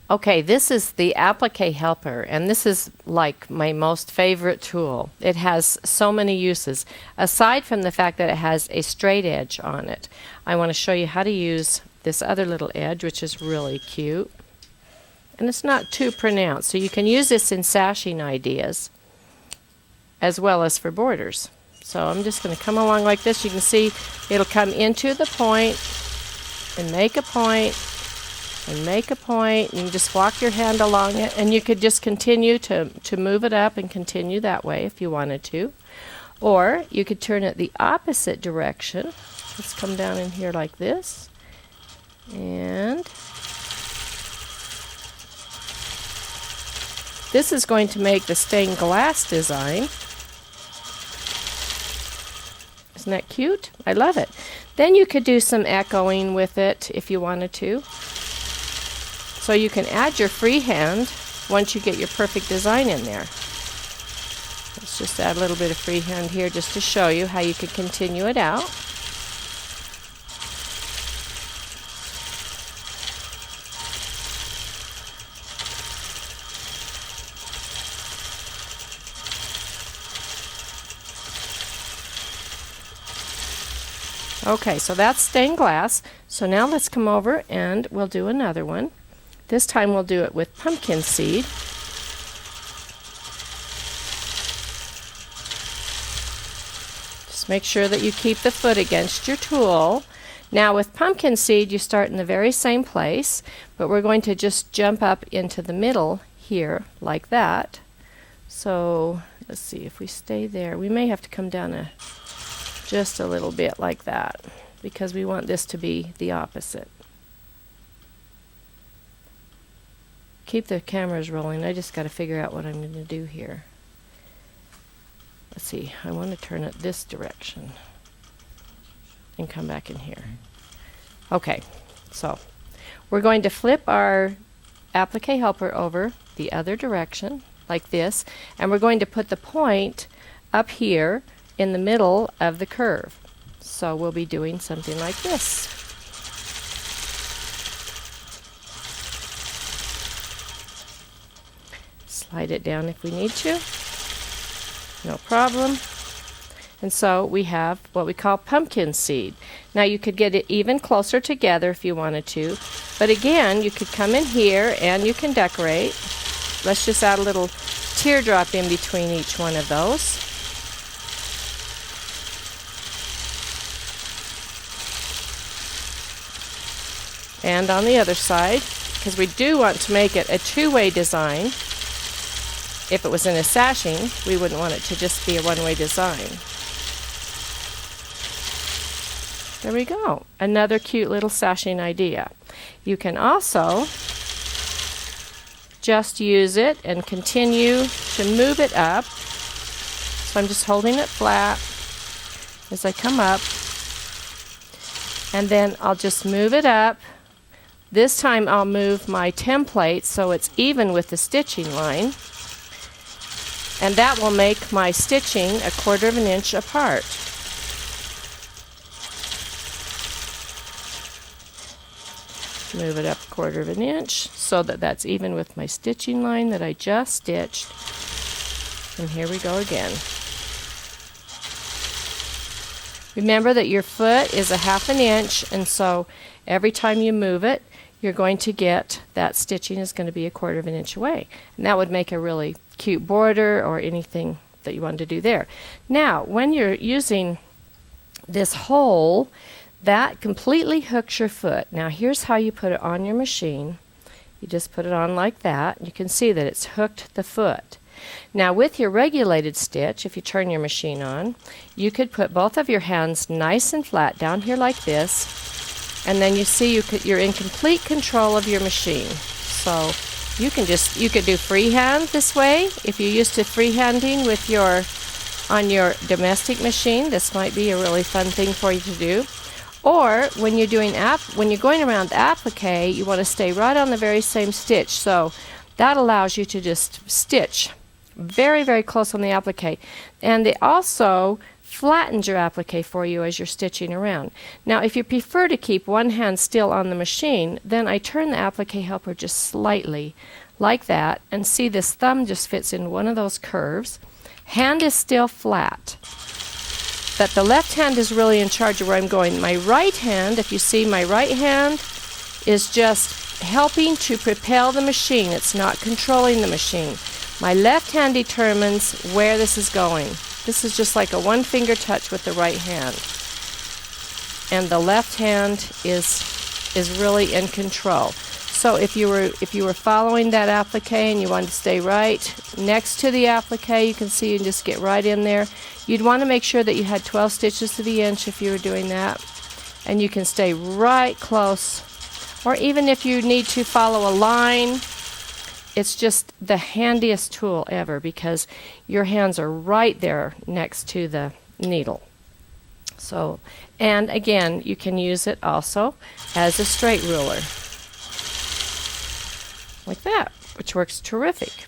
Okay, this is the Appliqué helper, and this is like my most favorite tool. It has so many uses. Aside from the fact that it has a straight edge on it, I want to show you how to use this other little edge, which is really cute. And it's not too pronounced, so you can use this in sashing ideas as well as for borders. So I'm just going to come along like this. You can see it'll come into the point and make a point and make a point, and you just walk your hand along it, and you could just continue to move it up and continue that way if you wanted to. Or you could turn it the opposite direction. Let's come down in here like this, and this is going to make the stained glass design. Isn't that cute? I love it. Then you could do some echoing with it if you wanted to. So you can add your freehand once you get your perfect design in there. Let's just add a little bit of freehand here just to show you how you can continue it out. Okay, so that's stained glass. So now let's come over and we'll do another one. This time we'll do it with pumpkin seed. Just make sure that you keep the foot against your tool. Now with pumpkin seed you start in the very same place, but we're going to just jump up into the middle here like that. So let's see if we stay there. We may have to come down just a little bit like that because we want this to be the opposite. Keep the cameras rolling. I just got to figure out what I'm going to do here. Let's see. I want to turn it this direction and come back in here. Okay, so we're going to flip our applique helper over the other direction like this, and we're going to put the point up here in the middle of the curve. So we'll be doing something like this. Slide it down if we need to, no problem. And so we have what we call pumpkin seed. Now you could get it even closer together if you wanted to, but again you could come in here and you can decorate. Let's just add a little teardrop in between each one of those. And on the other side, because we do want to make it a two-way design. If it was in a sashing, we wouldn't want it to just be a one-way design. There we go. Another cute little sashing idea. You can also just use it and continue to move it up. So I'm just holding it flat as I come up. And then I'll just move it up. This time I'll move my template so it's even with the stitching line. And that will make my stitching 1/4 of an inch apart. Move it up 1/4 of an inch so that that's even with my stitching line that I just stitched. And here we go again. Remember that your foot is 1/2 an inch, and so every time you move it, you're going to get that stitching is going to be 1/4 of an inch away. And that would make a really cute border or anything that you wanted to do there. Now, when you're using this hole, that completely hooks your foot. Now, here's how you put it on your machine. You just put it on like that. You can see that it's hooked the foot. Now, with your regulated stitch, if you turn your machine on, you could put both of your hands nice and flat down here like this, and then you see you're in complete control of your machine. So you could do freehand this way. If you're used to freehanding with on your domestic machine, this might be a really fun thing for you to do. Or when you're going around the applique, you want to stay right on the very same stitch. So that allows you to just stitch very, very close on the applique. And also, flattens your applique for you as you're stitching around. Now, if you prefer to keep one hand still on the machine, then I turn the applique helper just slightly like that, and see this thumb just fits in one of those curves. Hand is still flat, but the left hand is really in charge of where I'm going. My right hand, if you see, my right hand is just helping to propel the machine. It's not controlling the machine. My left hand determines where this is going. This is just like a one-finger touch with the right hand. And the left hand is really in control. So if you were following that applique and you wanted to stay right next to the applique, you can see you can just get right in there. You'd want to make sure that you had 12 stitches to the inch if you were doing that. And you can stay right close. Or even if you need to follow a line, it's just the handiest tool ever because your hands are right there next to the needle. So, and again, you can use it also as a straight ruler, like that, which works terrific.